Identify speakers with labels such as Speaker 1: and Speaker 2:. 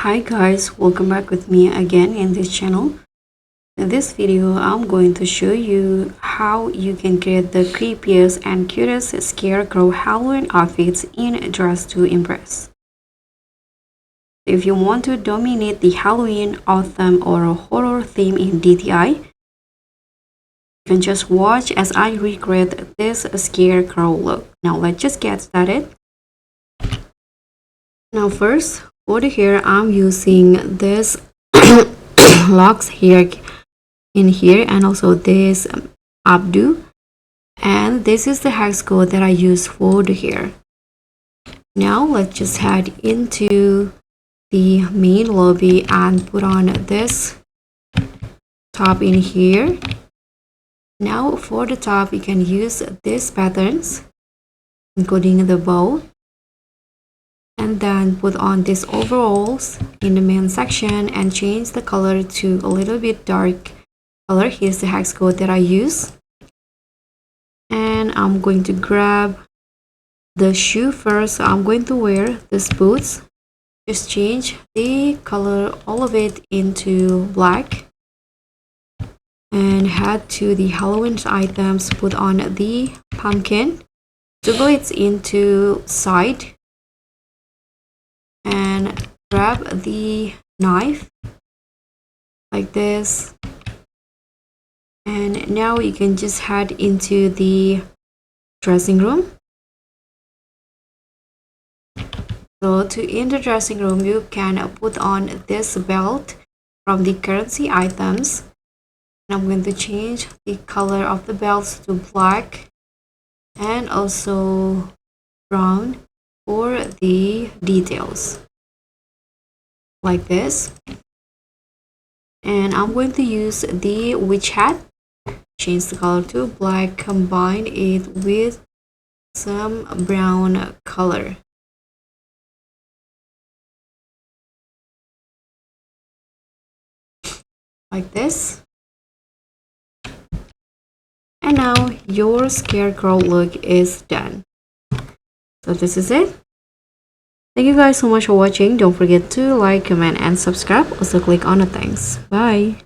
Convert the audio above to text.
Speaker 1: Hi guys, welcome back with me again in this channel. In this video, I'm going to show you how you can create the creepiest and cutest Scarecrow Halloween outfits in Dress to Impress. If you want to dominate the Halloween, autumn, or horror theme in DTI, you can just watch as I recreate this Scarecrow look. Now let's just get started. Now first, for the hair, I'm using this locks here in here and also this updo, and this is the hex code that I use for the hair. Now let's just head into the main lobby and put on this top in here. Now for the top, you can use these patterns including the bow, and then put on these overalls in the main section and change the color to a little bit dark color. Here's the hex code that I use, and I'm going to grab the shoe first. So I'm going to wear these boots. Just change the color, all of it, into black, and head to the Halloween items. Put on the pumpkin, jiggle it into side, and grab the knife like this. And now you can just head into the dressing room. So in the dressing room, you can put on this belt from the currency items. And I'm going to change the color of the belts to black and also brown for the details like this. And I'm going to use the witch hat, change the color to black, combine it with some brown color like this. And now your Scarecrow look is done. So this is it. Thank you guys so much for watching. Don't forget to like, comment, and subscribe. Also click on the thanks. Bye.